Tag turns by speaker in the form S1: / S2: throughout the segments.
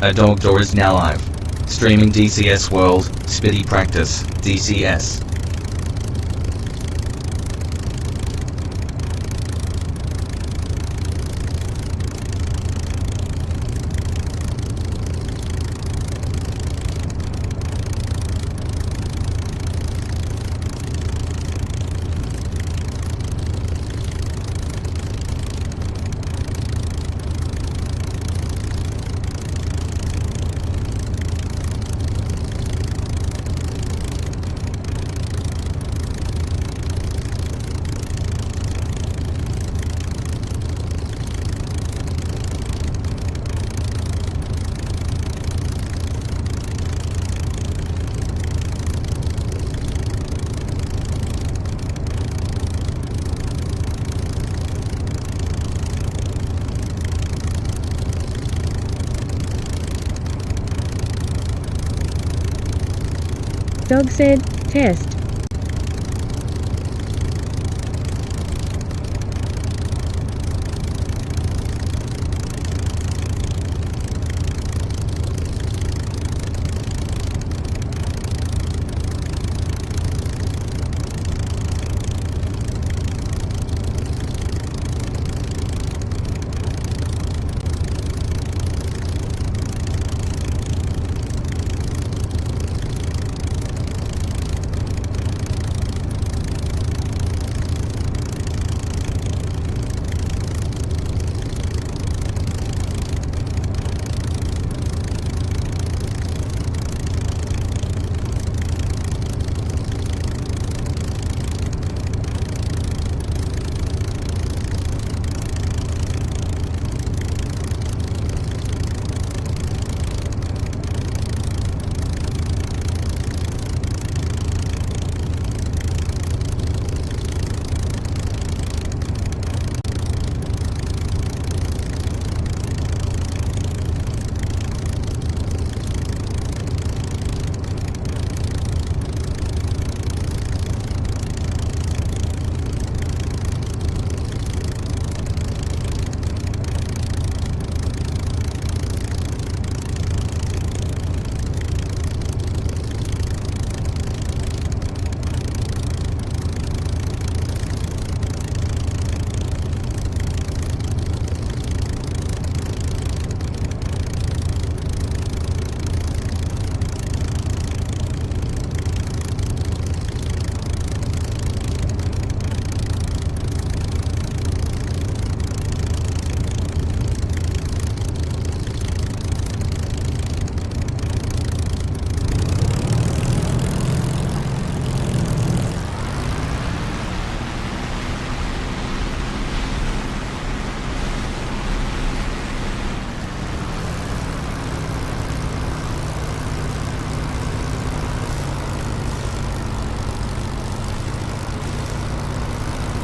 S1: A dog door is now live. Streaming DCS World, Spitty Practice, DCS.
S2: Dog said, test.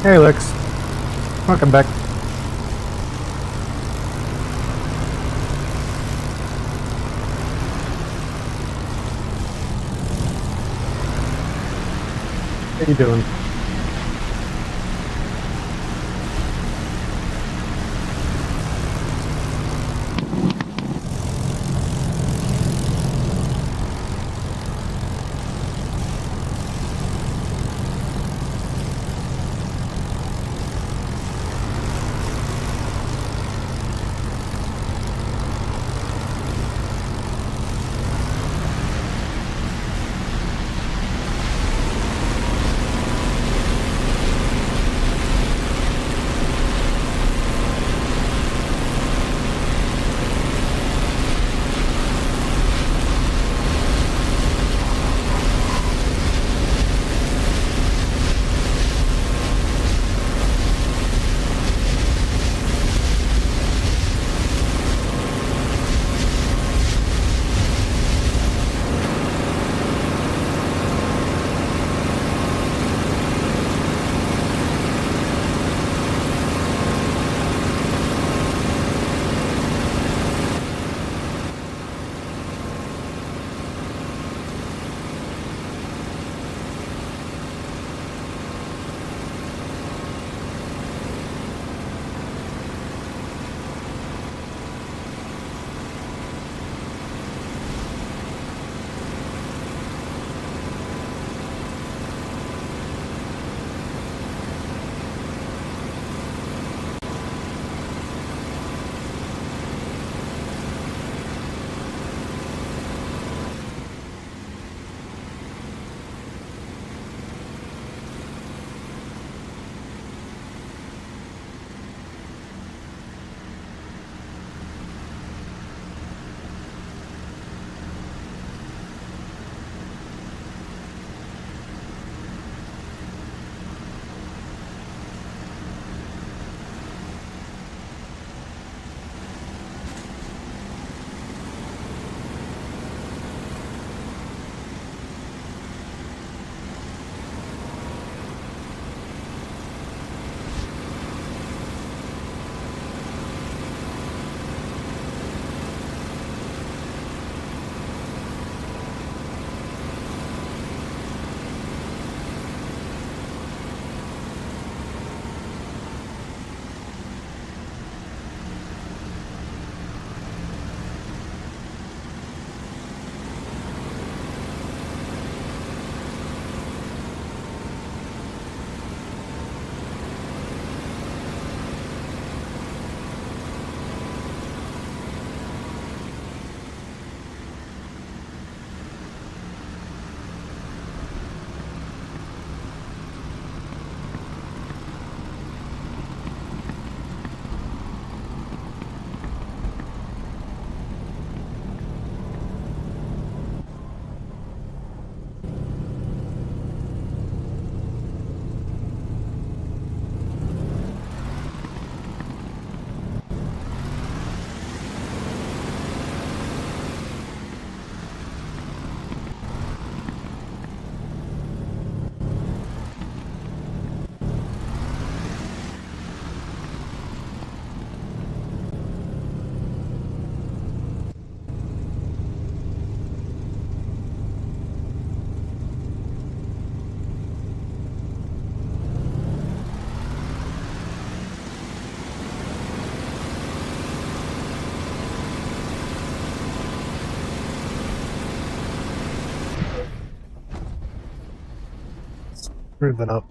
S3: Hey Lex, welcome back. How you doing? Moving up.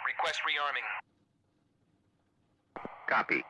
S4: Request rearming. Copy.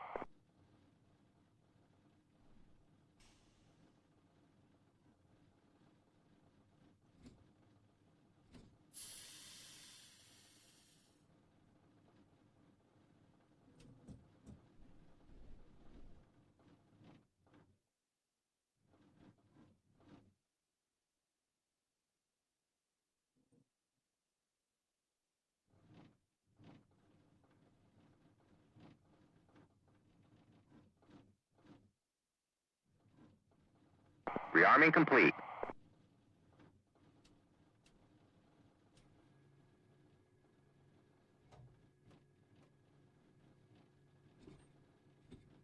S4: Rearming complete.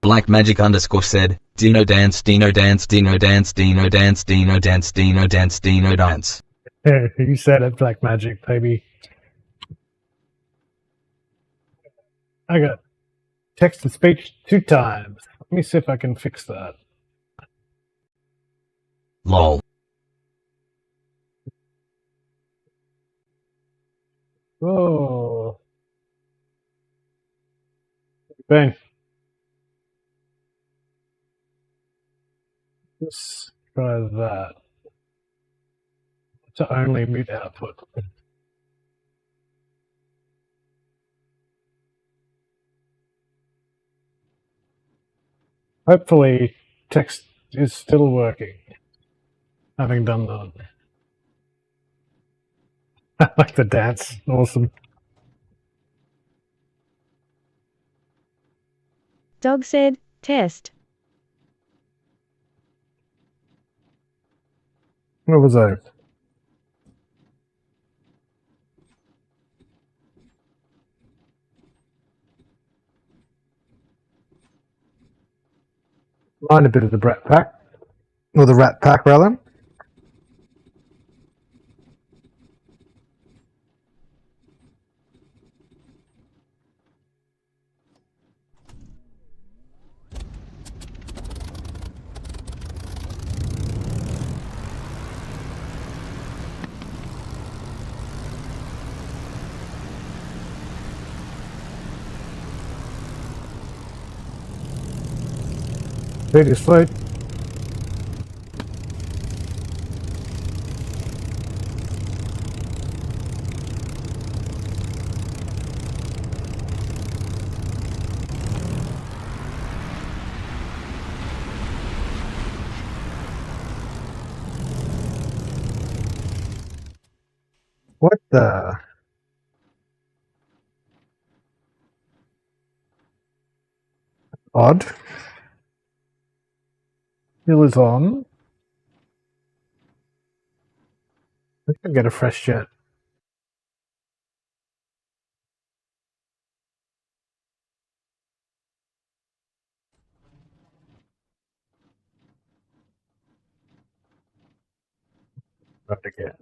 S1: Black Magic _ said, Dino dance, Dino dance, Dino dance, Dino dance, Dino dance, Dino dance, Dino dance.
S3: Hey, you said it, Black Magic, baby. I got text to speech 2 times. Let me see if I can fix that.
S1: Lol.
S3: Oh. Bang. Let's try that. To only mute output. Hopefully, text is still working. Having done that. I like the dance. Awesome.
S2: Dog said, test.
S3: What was that? Mind a bit of the Brat Pack. Or the Rat Pack, rather. Take it slow. What the? Odd. Hill is on. I can get a fresh jet. Right again.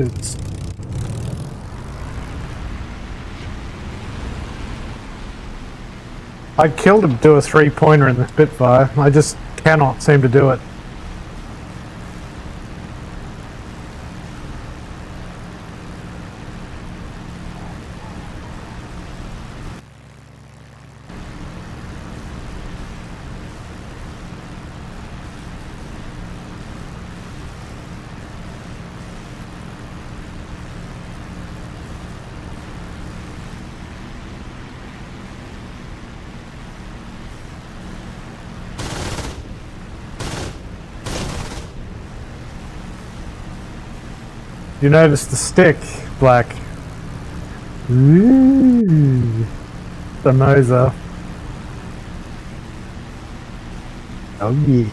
S3: suits. I killed him to do a 3-pointer in the Spitfire. I just cannot seem to do it. You notice the stick, Black? Ooh, the Moser. Oh yeah.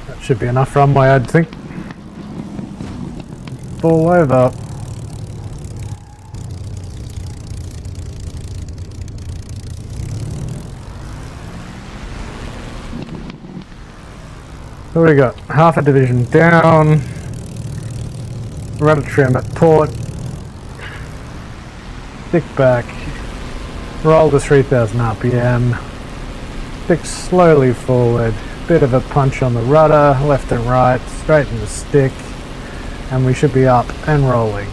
S3: That should be enough runway, I'd think. Fall over. What do we got? Half a division down. Rudder trim at port. Stick back. Roll to 3000 RPM. Stick slowly forward. Bit of a punch on the rudder, left and right, straighten the stick, and we should be up and rolling.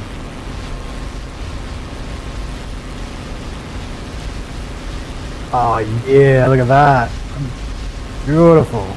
S3: Oh yeah, look at that. Beautiful.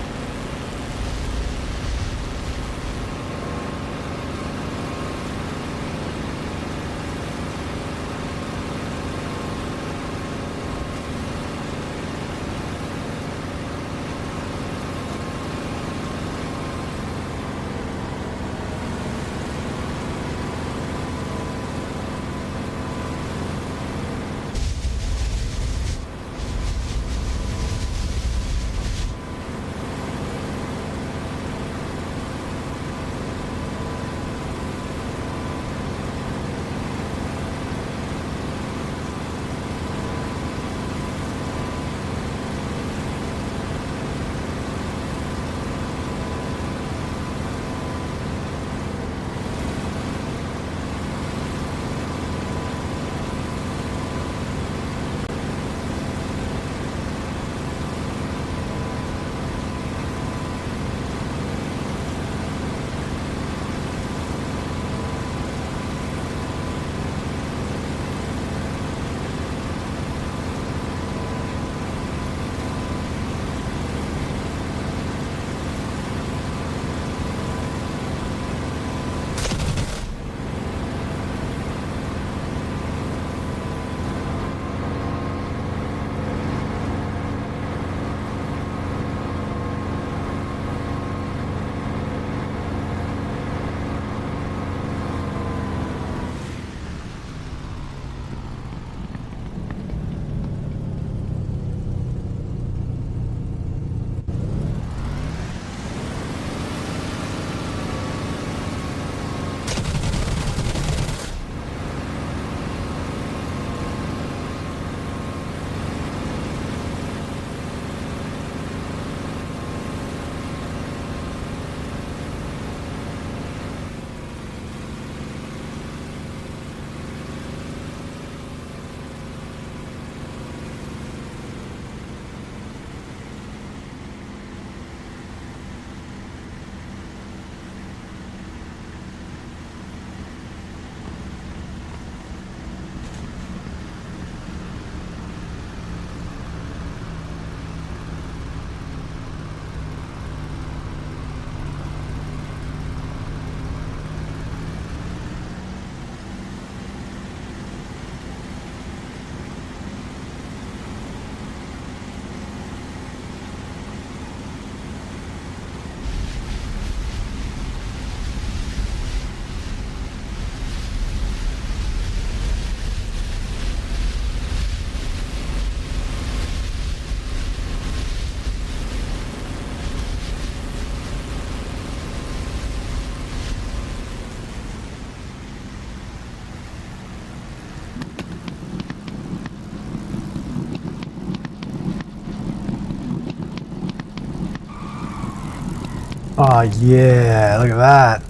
S3: Oh yeah, look at that.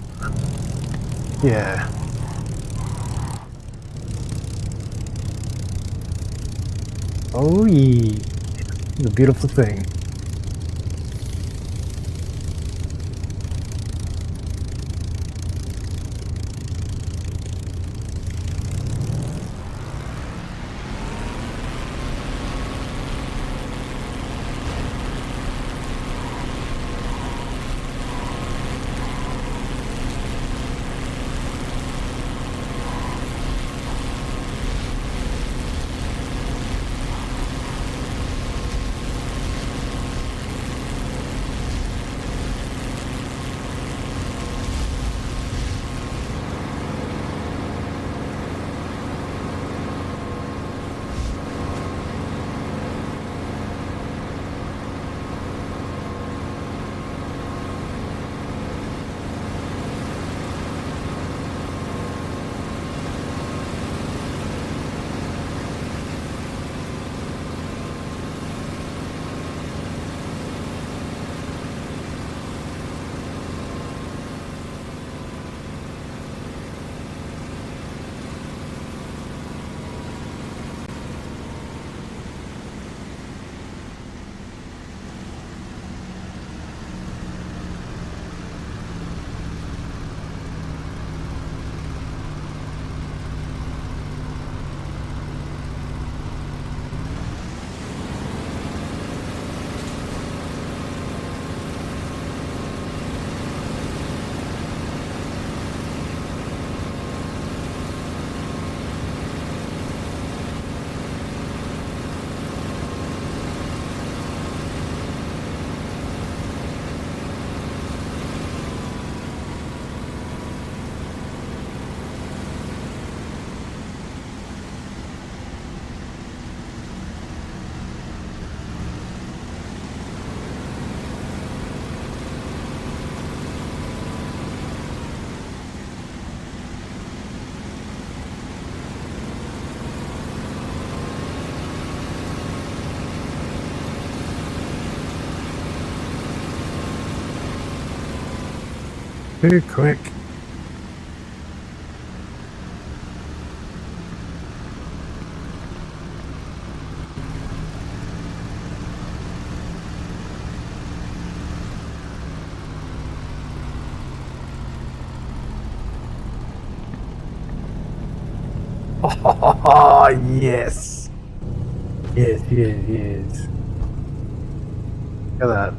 S3: Yeah. Oh yeah. It's a beautiful thing. Too quick. Oh, yes. Yes, yes, yes. Look at that.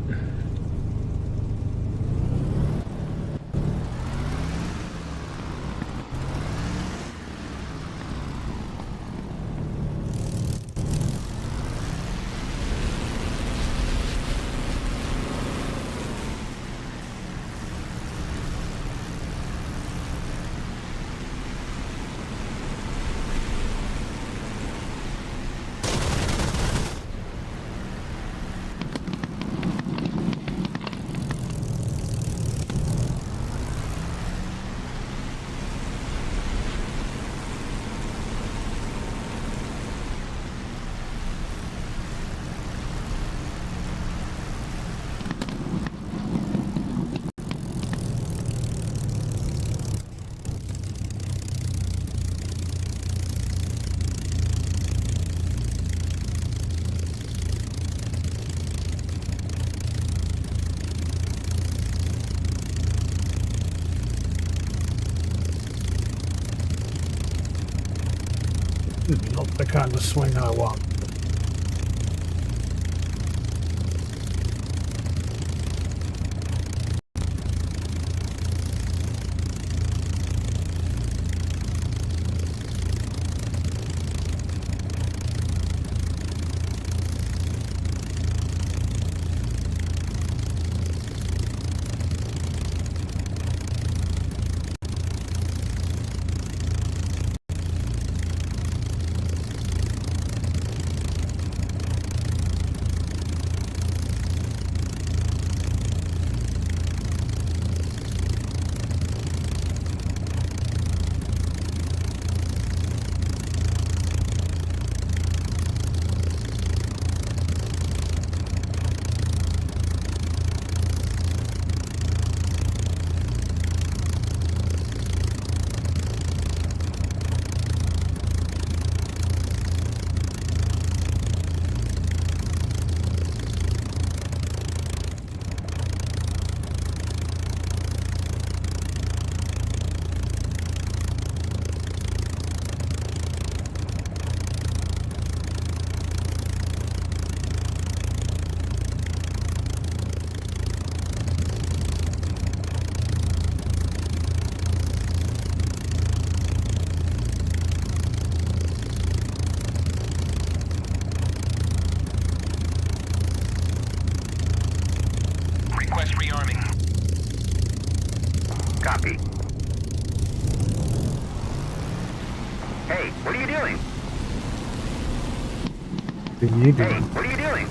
S3: This is not the kind of swing I want.
S4: Hey, what are you doing?
S3: What are you
S4: Hey,
S3: doing?
S4: what are you doing?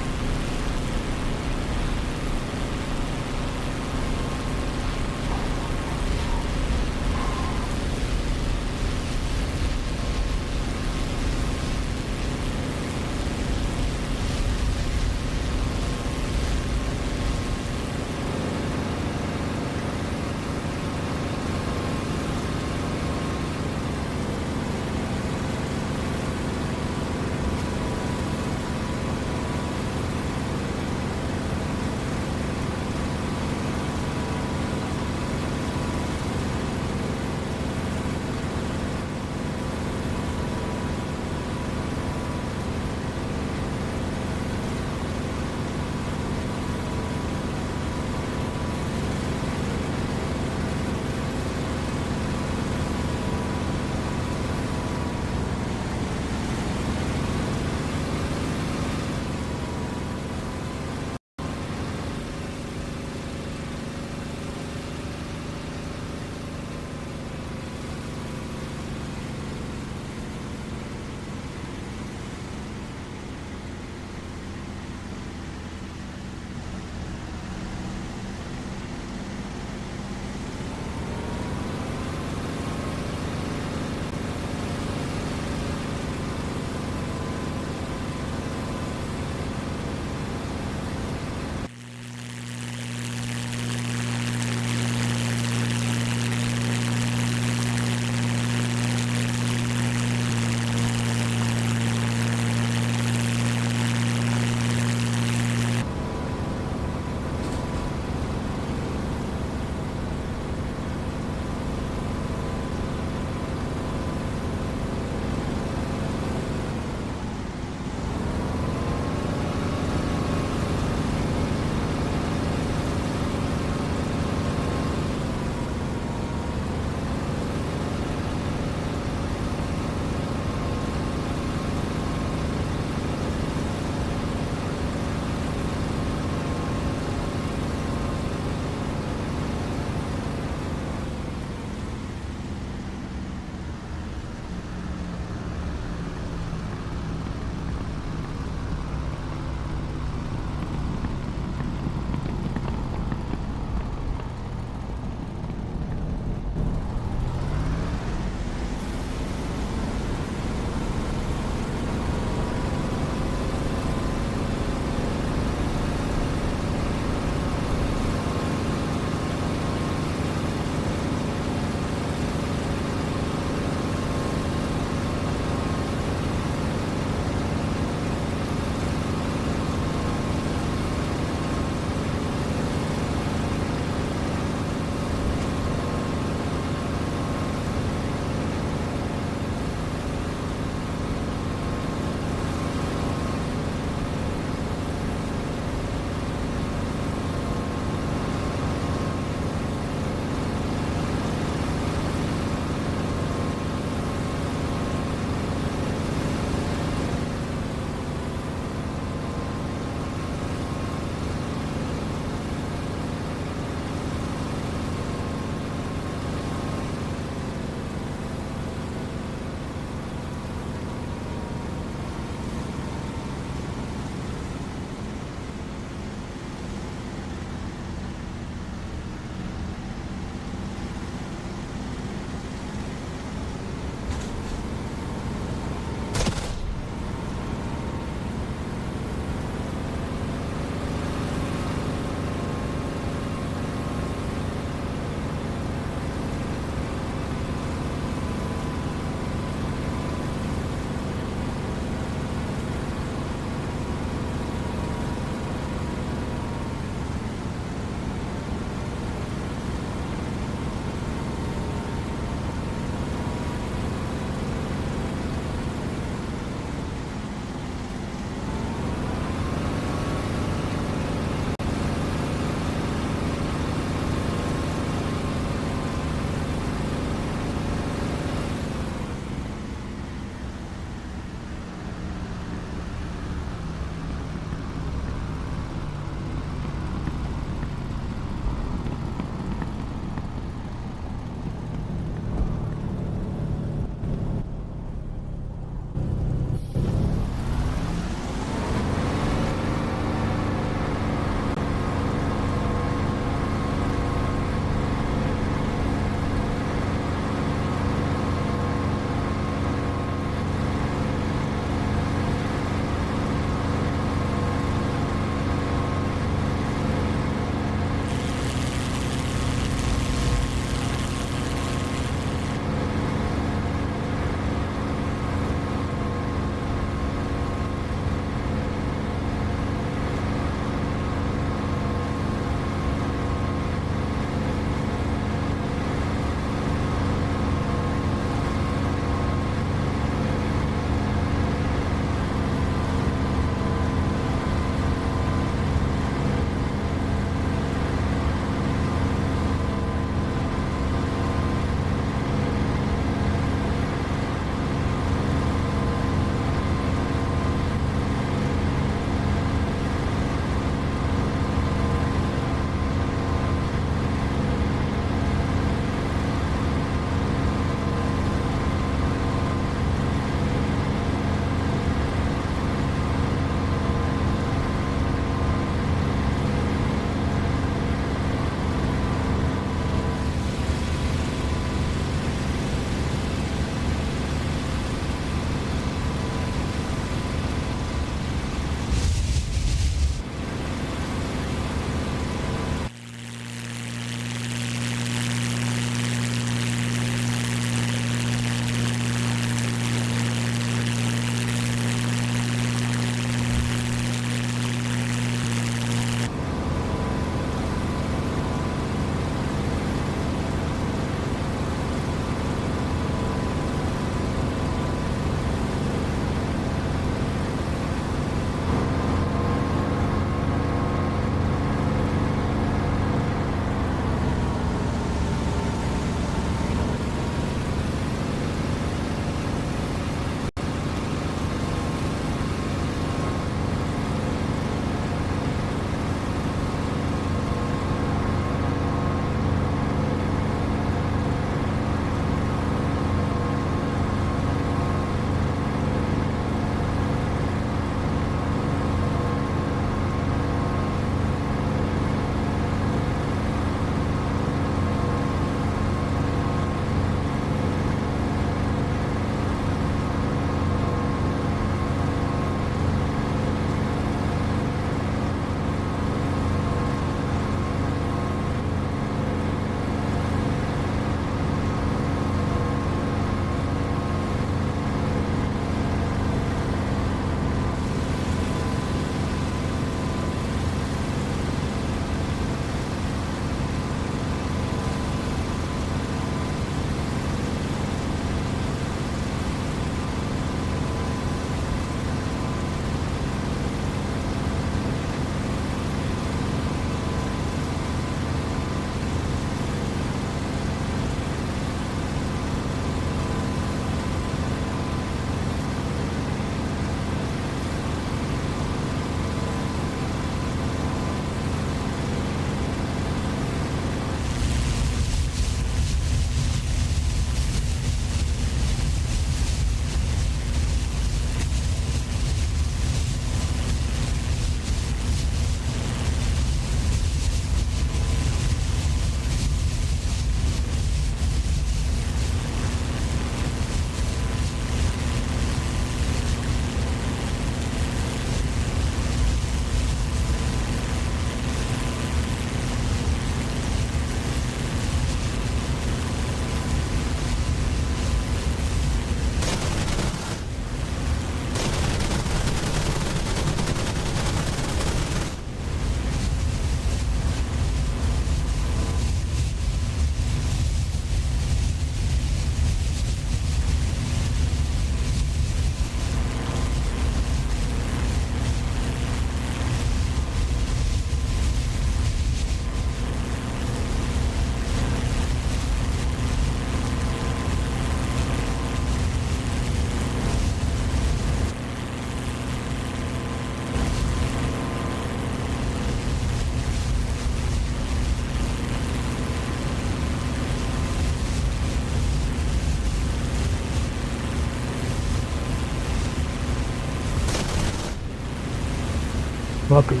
S3: Floppy.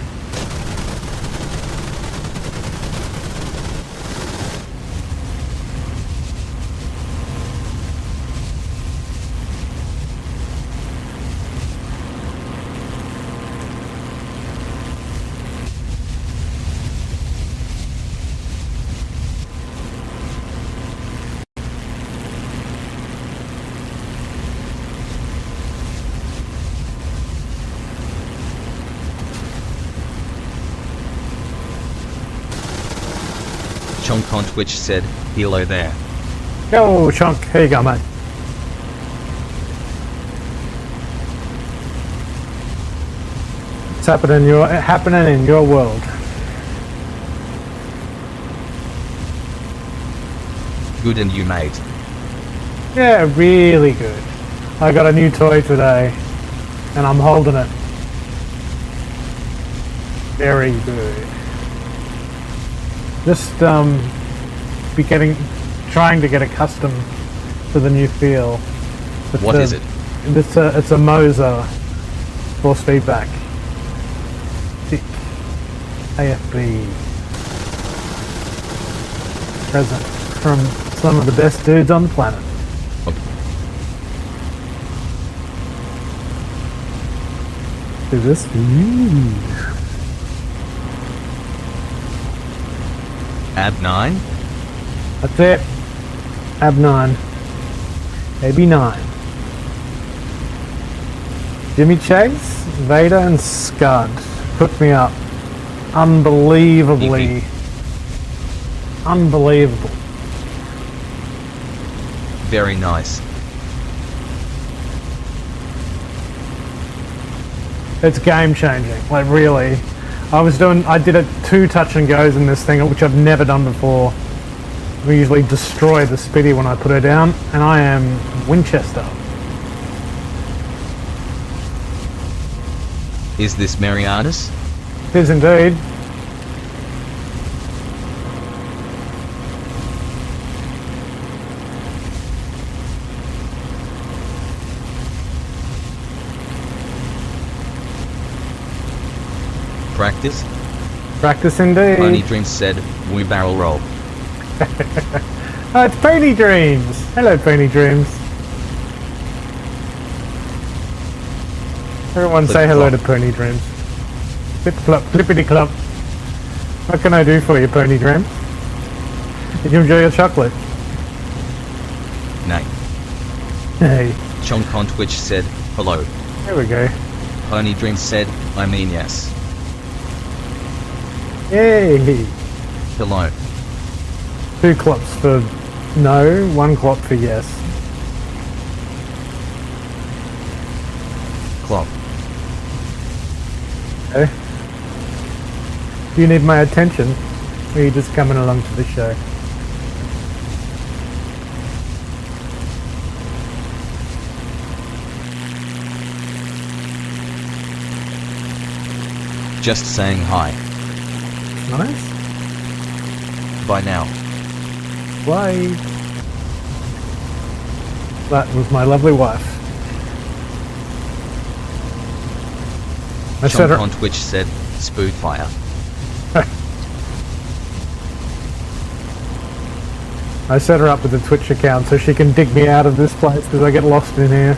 S1: Chonk on Twitch said, hello there.
S3: Yo, Chunk, here you go, mate. What's happening in your world?
S1: Good and you, mate.
S3: Yeah, really good. I got a new toy today, and I'm holding it. Very good. Just trying to get accustomed to the new feel.
S1: What is it?
S3: It's a Moser force feedback. Thick AFB present from some of the best dudes on the planet. Do this.
S1: Ab 9?
S3: That's it. Ab 9. AB 9. Jimmy Chase, Vader, and Scud hooked me up. Unbelievably. Unbelievable.
S1: Very nice.
S3: It's game changing. Like, really. I did 2 touch and goes in this thing, which I've never done before. We usually destroy the Spitty when I put her down, and I am Winchester.
S1: Is this Marianus?
S3: It is indeed.
S1: Practice?
S3: Practice indeed.
S1: Pony Dreams said, we barrel roll.
S3: Oh, it's Pony Dreams. Hello, Pony Dreams. Everyone
S1: Flip
S3: say hello
S1: flop.
S3: to Pony Dreams. Flip flop, flippity clop. What can I do for you, Pony Dreams? Did you enjoy your chocolate?
S1: Nay.
S3: Hey,
S1: Chonk on Twitch said, hello.
S3: there we go.
S1: Pony Dreams said, I mean yes.
S3: Yay!
S1: Hello.
S3: 2 clops for no, 1 clop for yes.
S1: Clop.
S3: Okay. Do you need my attention? Or are you just coming along to the show?
S1: Just saying hi.
S3: Nice.
S1: Bye now.
S3: Bye. That was my lovely wife. I set
S1: Chonk
S3: her.
S1: on Twitch said, Spood Fire.
S3: I set her up with a Twitch account so she can dig me out of this place because I get lost in here.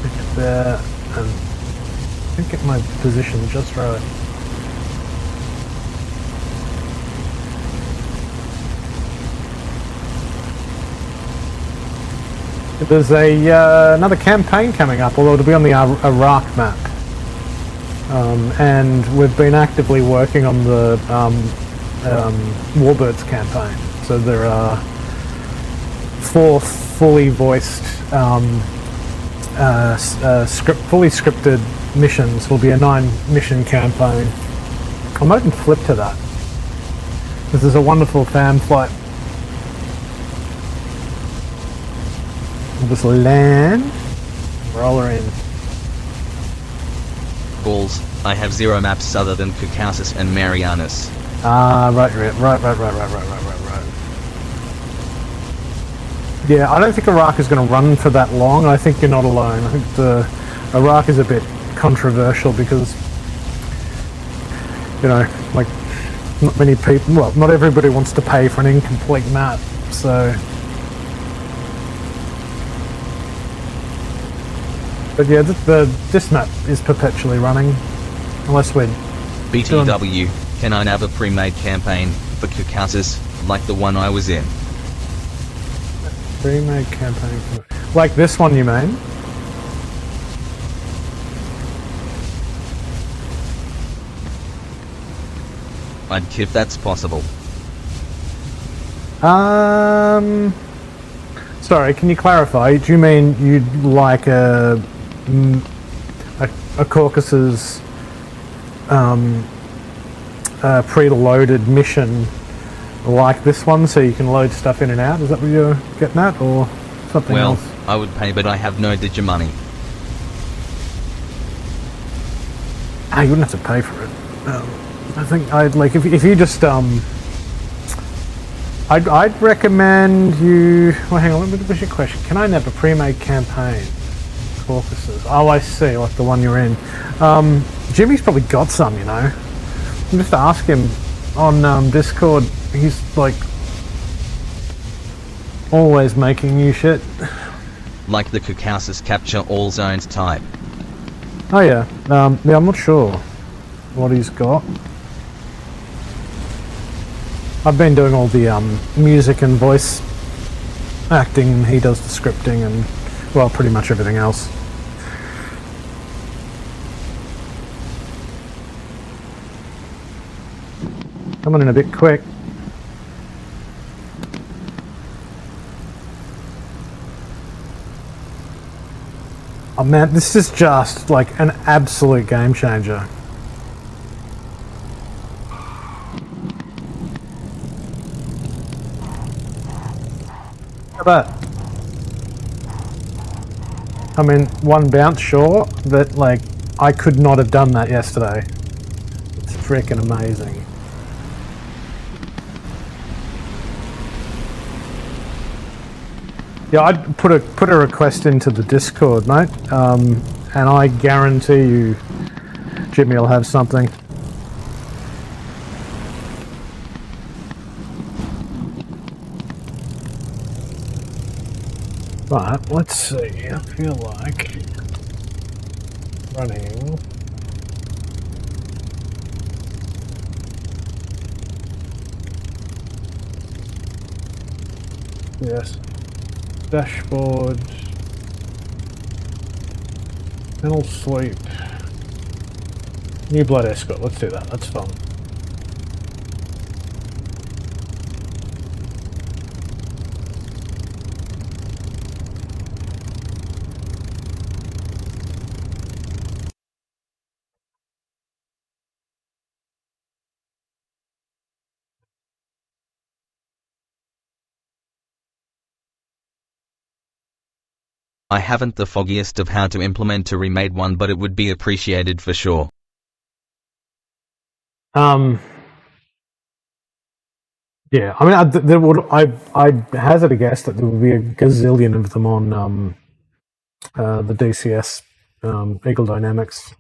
S3: Look at that, and I think get my position just right. There's another campaign coming up, although it'll be on the Iraq map. And we've been actively working on the Warbirds campaign. So there are 4 fully voiced, fully scripted missions. Will be a 9-mission campaign. I might even flip to that. This is a wonderful fan flight. We'll just land, roll her in.
S1: Balls, I have 0 maps other than Caucasus and Marianus.
S3: Ah, right. Yeah, I don't think Iraq is going to run for that long. I think you're not alone. I think Iraq is a bit controversial because, you know, like, not many people, well, not everybody wants to pay for an incomplete map, so. But yeah, this map is perpetually running, unless we're
S1: BTW, can I have a pre-made campaign for Caucasus, like the one I was in?
S3: pre-made campaign. Like this one, you mean?
S1: If that's possible.
S3: Sorry, can you clarify? Do you mean you'd like a Caucasus preloaded mission like this one, so you can load stuff in and out? Is that what you're getting at, or something else?
S1: Well, I would pay, but I have no Digimoney.
S3: Ah, you wouldn't have to pay for it. I think I'd like if you just I'd recommend you. Well, hang on. What's your question? Can I have a pre-made campaign? Caucasus. Oh, I see. Like the one you're in. Jimmy's probably got some. You know. Just ask him on Discord. He's like always making new shit.
S1: Like the Caucasus capture all zones type.
S3: Oh yeah. Yeah, I'm not sure what he's got. I've been doing all the music and voice acting, and he does the scripting and, well, pretty much everything else. Coming in a bit quick. Oh man, this is just like an absolute game changer. But I mean, one bounce, sure, but like I could not have done that yesterday. It's freaking amazing. Yeah, I'd put a request into the Discord, mate, and I guarantee you, Jimmy will have something. But let's see, I feel like running yes, dashboard, panel sweep, new blood escort, let's do that, that's fun.
S1: I haven't the foggiest of how to implement a remade one, but it would be appreciated for sure.
S3: Yeah, I mean, I hazard a guess that there would be a gazillion of them on the DCS Eagle Dynamics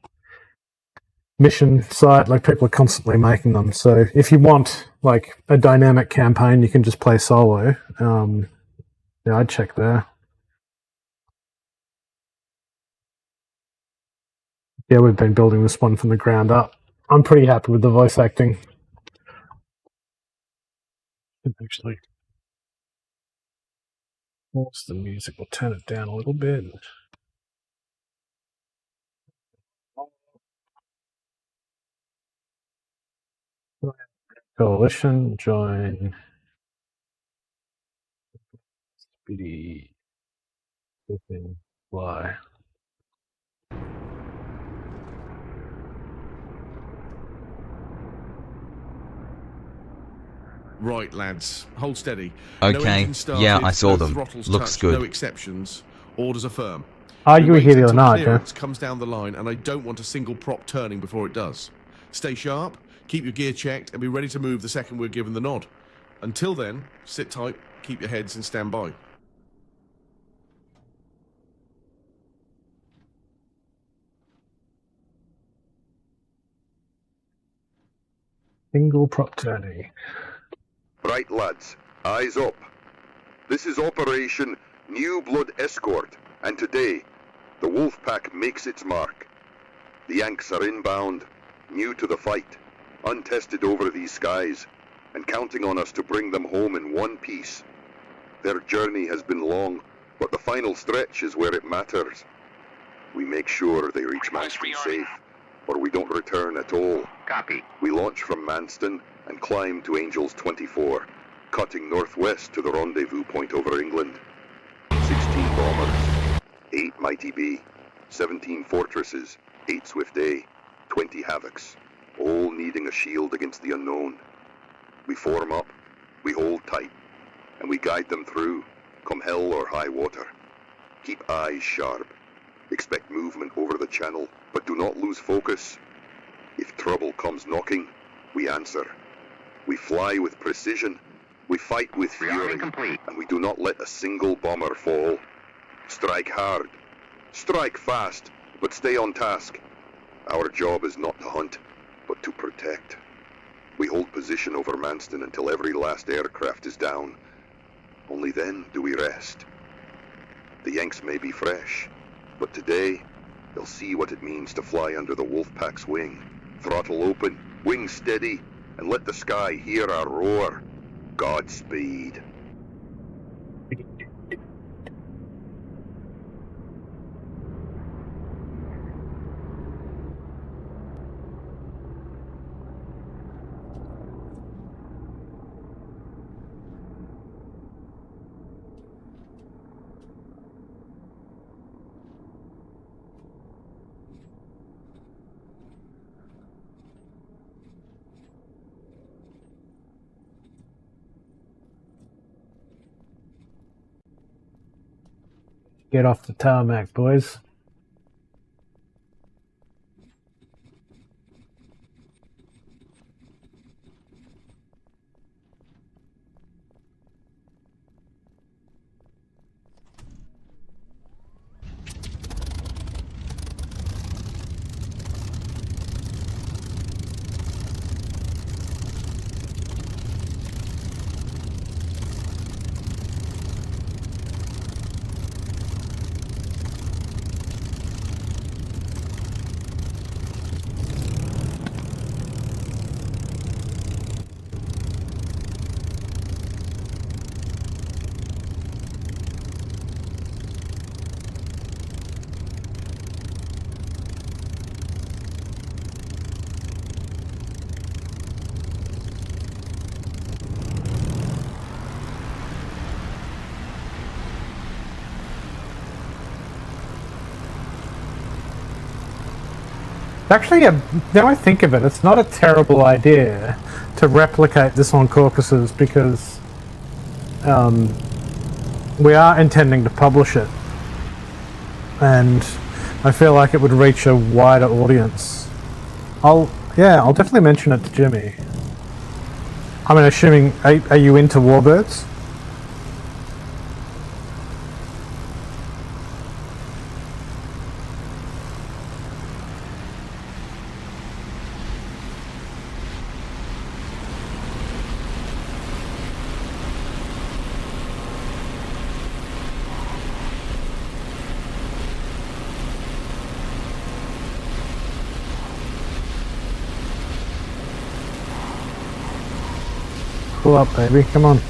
S3: mission site. Like, people are constantly making them. So if you want like a dynamic campaign, you can just play solo. Yeah, I'd check there. Yeah, we've been building this one from the ground up. I'm pretty happy with the voice acting. Actually, what's the music? We'll turn it down a little bit. Coalition, join. Spitty. Fly.
S5: Right, lads, hold steady.
S1: Okay, yeah, I saw them. Looks good.
S5: No exceptions. Orders are firm.
S3: You were here the other night, yeah?
S5: Comes down the line, and I don't want a single prop turning before it does. Stay sharp, keep your gear checked, and be ready to move the second we're given the nod. Until then, sit tight, keep your heads, and stand by.
S3: Single prop turning.
S6: Right, lads, eyes up. This is Operation New Blood Escort, and today, the Wolfpack makes its mark. The Yanks are inbound, new to the fight, untested over these skies, and counting on us to bring them home in one piece. Their journey has been long, but the final stretch is where it matters. We make sure they reach Manston safe, or we don't return at all.
S4: Copy.
S6: We launch from Manston and climb to Angels 24, cutting northwest to the rendezvous point over England. 16 bombers, 8 Mighty B, 17 Fortresses, 8 Swift A, 20 Havocs, all needing a shield against the unknown. We form up, we hold tight, and we guide them through, come hell or high water. Keep eyes sharp. Expect movement over the channel, but do not lose focus. If trouble comes knocking, we answer. We fly with precision, we fight with fury,
S4: Complete.
S6: and we do not let a single bomber fall. Strike hard, strike fast, but stay on task. Our job is not to hunt, but to protect. We hold position over Manston until every last aircraft is down. Only then do we rest. The Yanks may be fresh, but today, they'll see what it means to fly under the Wolfpack's wing. Throttle open, wings steady, and let the sky hear our roar. Godspeed.
S3: Get off the tarmac, boys. Actually, now I think of it, it's not a terrible idea to replicate this on Caucasus because we are intending to publish it, and I feel like it would reach a wider audience. I'll definitely mention it to Jimmy. I mean, assuming, are you into warbirds? Pull up, baby, come on.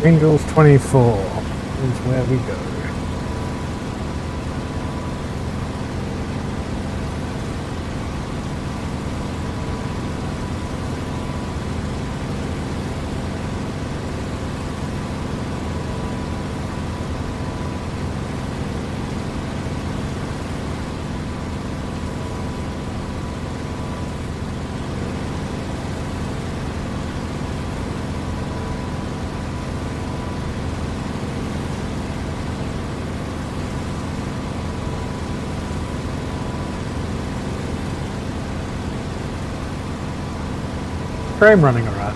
S3: Angels 24 is where we go. Frame running alright.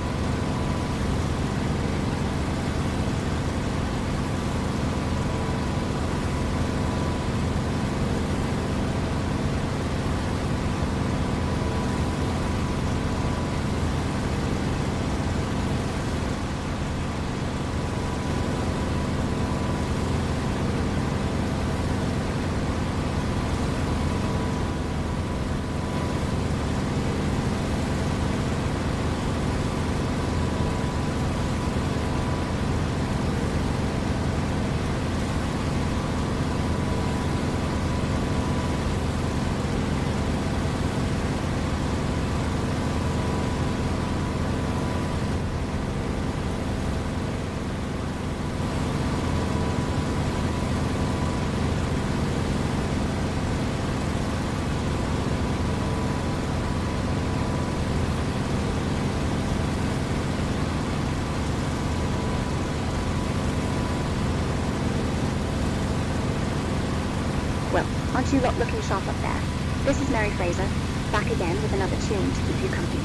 S7: Well, aren't you lot looking sharp up there? This is Mary Fraser, back again with another tune to keep you company.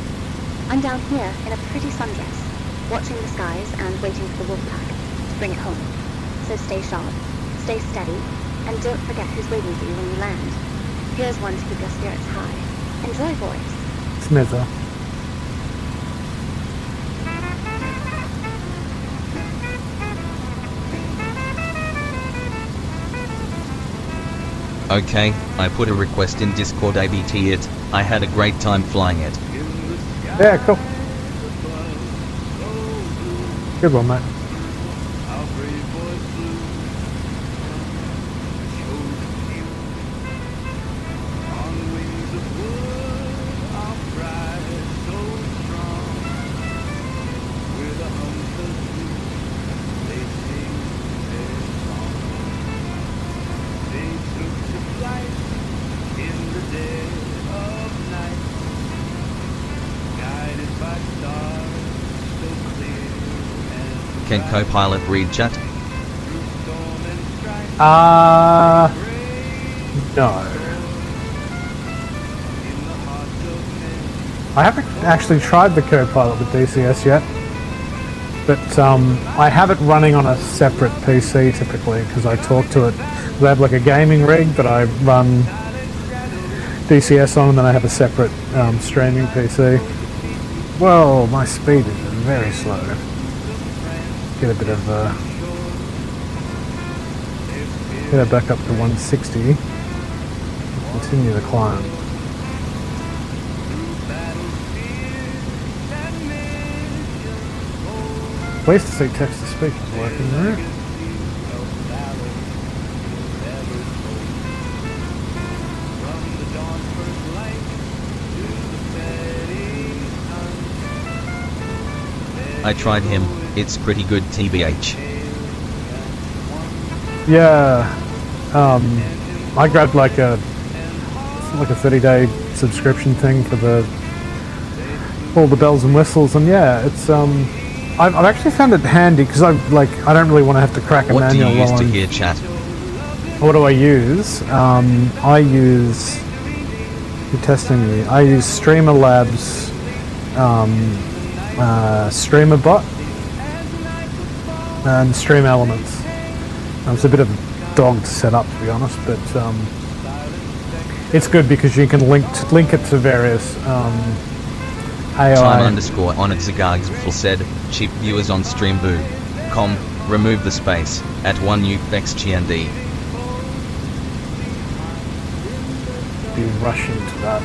S7: I'm down here in a pretty sundress, watching the skies and waiting for the wolf pack to bring it home. So stay sharp, stay steady, and don't forget who's waiting for you when you land. Here's one to keep your spirits high. Enjoy, boys.
S3: Smither.
S1: Okay, I put a request in Discord ABT it. I had a great time flying it.
S3: Yeah, cool. Good one, mate.
S1: Can Copilot read chat?
S3: No. I haven't actually tried the Copilot with DCS yet, but I have it running on a separate PC typically because I talk to it. I have like a gaming rig that I run DCS on, and then I have a separate streaming PC. Whoa, my speed is very slow. Get a bit of get it back up to 160. Continue the climb. Pleased to see text to speech is working there.
S1: I tried him, it's pretty good TBH.
S3: Yeah, I grabbed like a 30-day subscription thing for all the bells and whistles, and yeah, it's I've actually found it handy because I don't really want to have to crack a
S1: What do
S3: manual.
S1: you use to hear chat?
S3: What do I use? I use. You're testing me. I use Streamer Labs, Streamer Bot, and Stream Elements. It's a bit of a dog to set up, to be honest, but it's good because you can link it to various AI.
S1: Time_Onyxagargsful said, cheap viewers on streamboo.com, remove the space, at 1 UXGND.
S3: Be rushing to that. I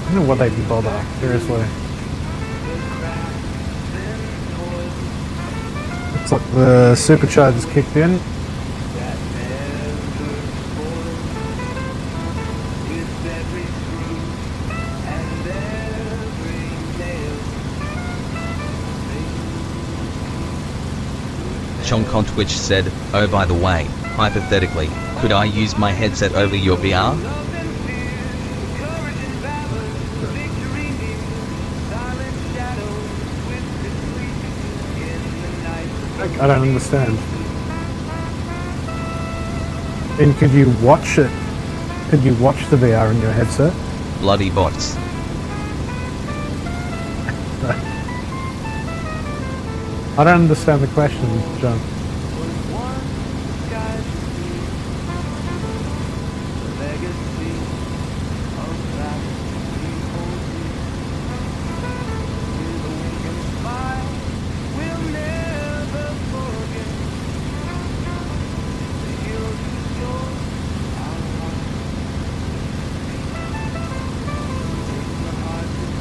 S3: don't know what they'd bother, seriously. Looks like the supercharger's kicked in.
S1: Chonk on Twitch said, oh by the way, hypothetically, could I use my headset over your VR?
S3: I don't understand. And could you watch it? Could you watch the VR in your headset?
S1: Bloody bots.
S3: I don't understand the question, John.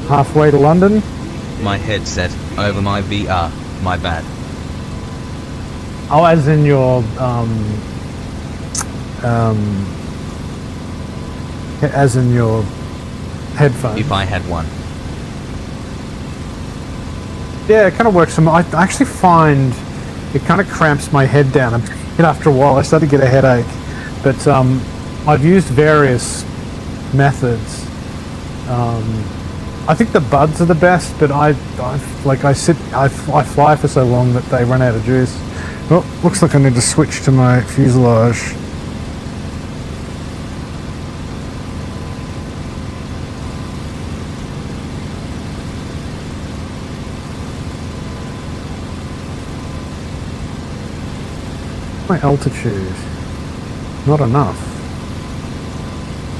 S3: Halfway to London?
S1: My headset over my VR. My bad.
S3: Oh, as in your, as in your headphones?
S1: If I had one.
S3: Yeah, it kind of works. I actually find it kind of cramps my head down a bit after a while. I start to get a headache. But I've used various methods. I think the buds are the best, but I fly for so long that they run out of juice. Oh, looks like I need to switch to my fuselage. My altitude, not enough.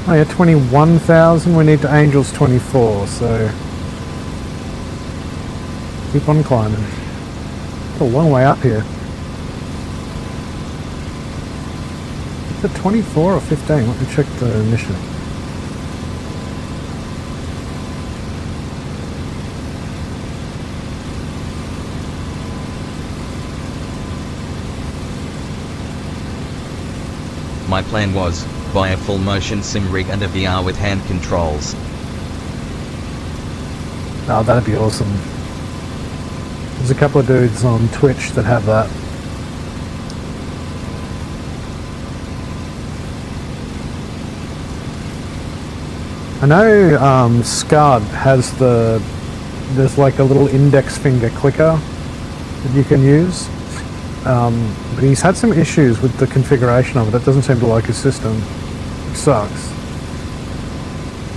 S3: Oh yeah, 21,000, we need to Angels 24, so keep on climbing. It's a long way up here. Is it 24 or 15? Let me check the mission.
S1: My plan was, buy a full motion sim rig and a VR with hand controls.
S3: Oh, that'd be awesome. There's a couple of dudes on Twitch that have that. I know Scud has there's like a little index finger clicker that you can use. But he's had some issues with the configuration of it. It doesn't seem to like his system. It sucks.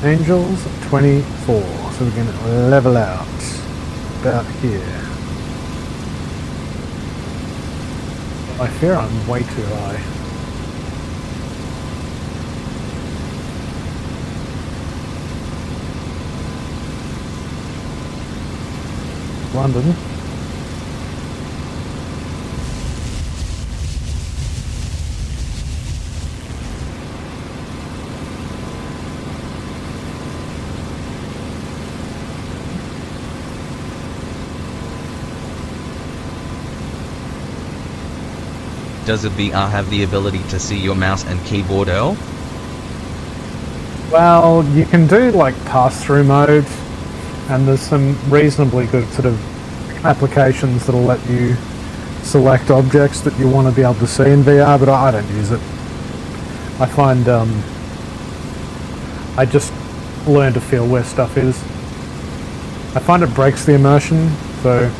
S3: Angels 24. So we can level out about here. I fear I'm way too high. London.
S1: Does a VR have the ability to see your mouse and keyboard, Earl?
S3: Well, you can do like pass-through mode, and there's some reasonably good sort of applications that'll let you select objects that you want to be able to see in VR, but I don't use it. I find I just learn to feel where stuff is. I find it breaks the immersion, so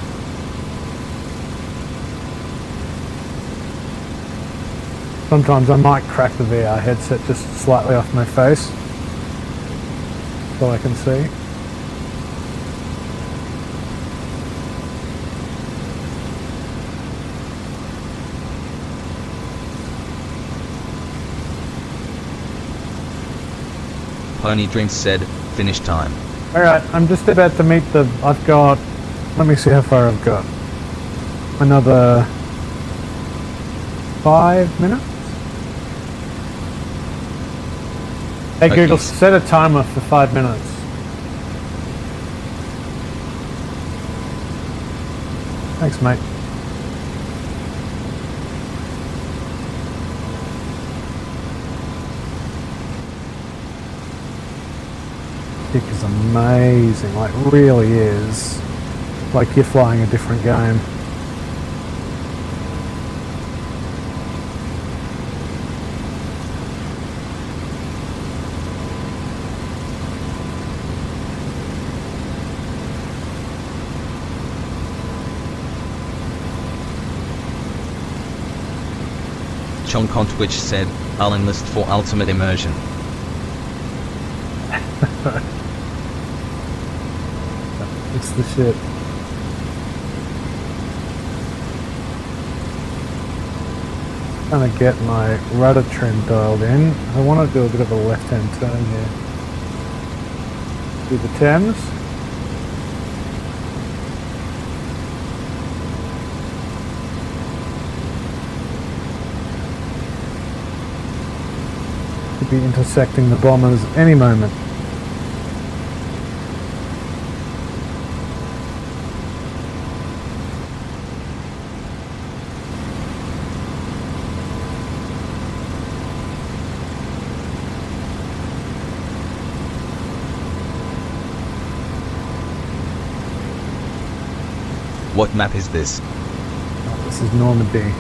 S3: sometimes I might crack the VR headset just slightly off my face so I can see.
S1: Pony Drinks said, finish time.
S3: Alright, I'm just about to meet I've got, let me see how far I've got. Another 5 minutes? Hey
S1: Okay.
S3: Google, set a timer for 5 minutes. Thanks, mate. kick is amazing, like really is. Like you're flying a different game.
S1: Chonk on Twitch said, I'll enlist for ultimate immersion.
S3: It's the shit. Trying to get my rudder trim dialed in. I want to do a bit of a left-hand turn here. Do the Thames. Could be intersecting the bombers any moment.
S1: What map is this?
S3: This is Normandy.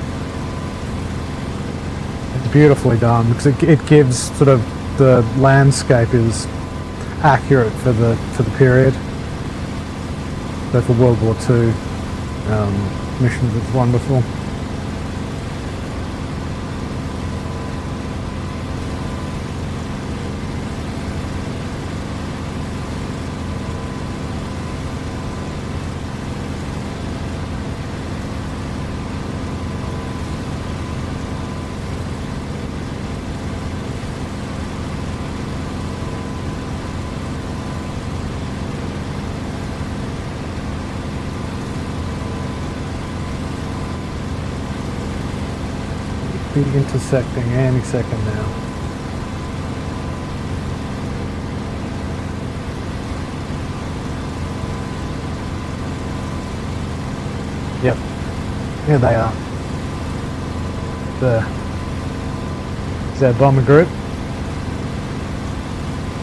S3: It's beautifully done because it gives sort of the landscape is accurate for the period. So for World War II missions, it's wonderful. Be intersecting any second now. Yep, here they are. Is that bomber group?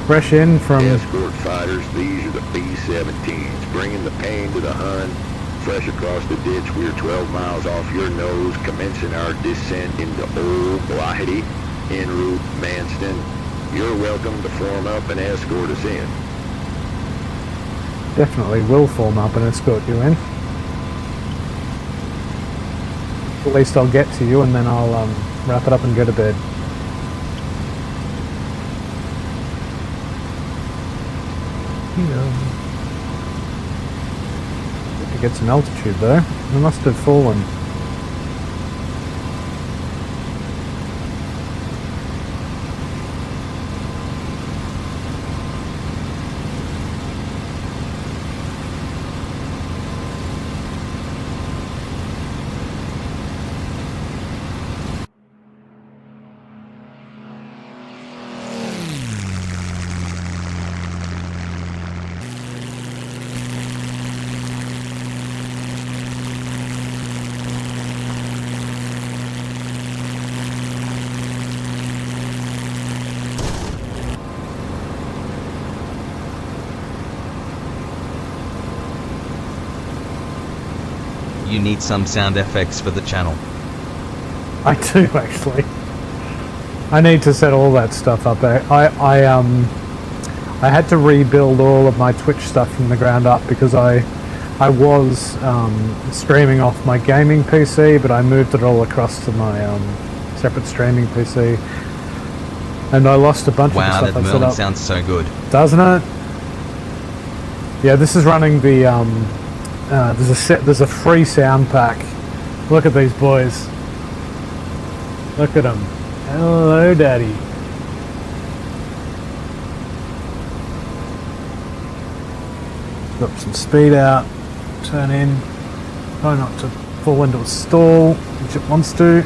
S3: Fresh in from...
S6: Escort fighters, these are the B-17s, bringing the pain to the Hun. Fresh across the ditch, we're 12 miles off your nose, commencing our descent into Old Blighty, en route Manston. You're welcome to form up and escort us in.
S3: Definitely will form up and escort you in. At least I'll get to you and then I'll wrap it up and go to bed. To get some altitude though. We must have fallen.
S1: You need some sound effects for the channel.
S3: I do actually. I need to set all that stuff up. I had to rebuild all of my Twitch stuff from the ground up because I was streaming off my gaming PC, but I moved it all across to my separate streaming PC, and I lost a bunch of the
S1: Wow,
S3: stuff
S1: that
S3: I set
S1: Merlin
S3: up.
S1: sounds so good.
S3: Doesn't it? Yeah, this is running the there's a free sound pack. Look at these boys. Look at them. Hello, Daddy. Got some speed out. Turn in. Try not to fall into a stall, which it wants to.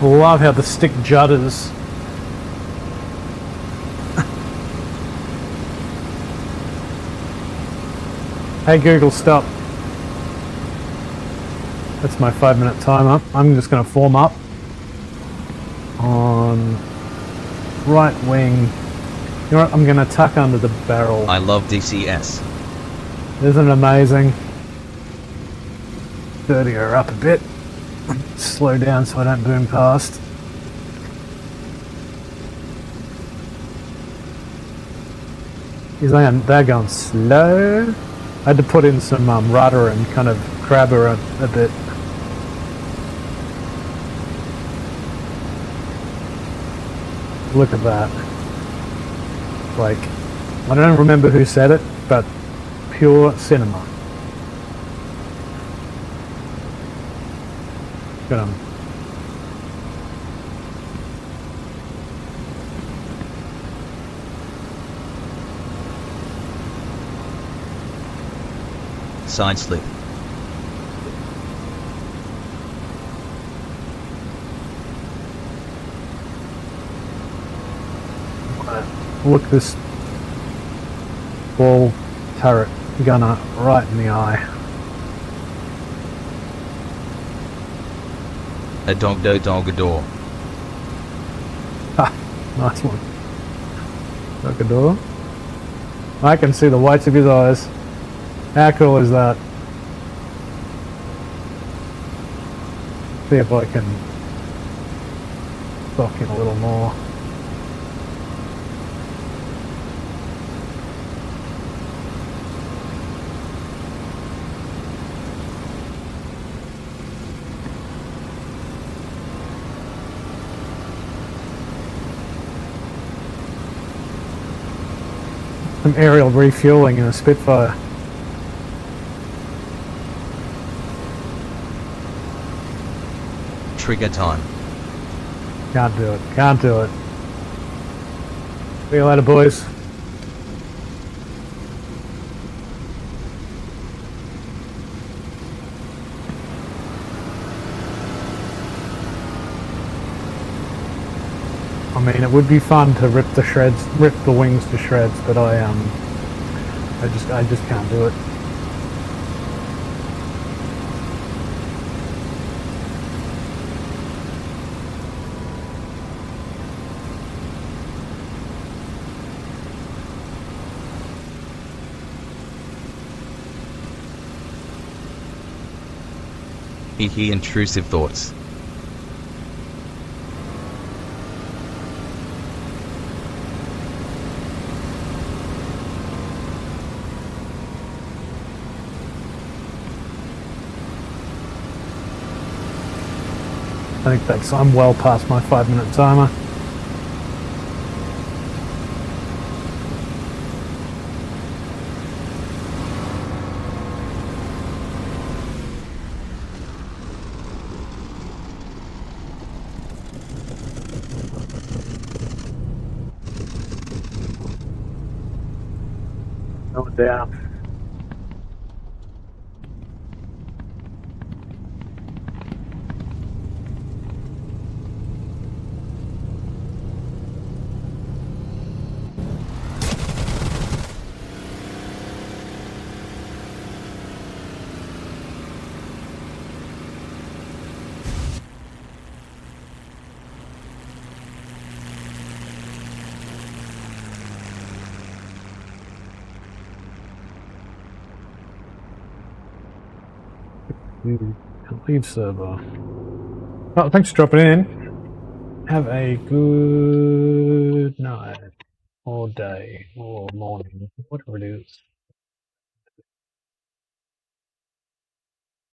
S3: Love how the stick judders. Hey Google, stop. That's my 5-minute timer. I'm just going to form up on right wing You know what? I'm gonna tuck under the barrel.
S1: I love DCS.
S3: Isn't it amazing? 30 her up a bit. Slow down so I don't boom past. They're going slow. I had to put in some rudder and kind of grab her a bit. Look at that. Like, I don't remember who said it, but pure cinema. Got 'em.
S1: Side slip.
S3: Look this ball turret gunner right in the eye.
S1: A dog do dog adore.
S3: Ha! Nice one. Look a door. I can see the whites of his eyes. How cool is that? See if I can stock him a little more. Some aerial refueling in a Spitfire.
S1: Trigger time.
S3: Can't do it. Can't do it. See you later, boys. I mean, it would be fun to rip the wings to shreds, but I just can't do it.
S1: Hee intrusive thoughts.
S3: I think I'm well past my 5-minute timer. Going down. Leave server. Oh, thanks for dropping in. Have a good night, or day, or morning, whatever it is.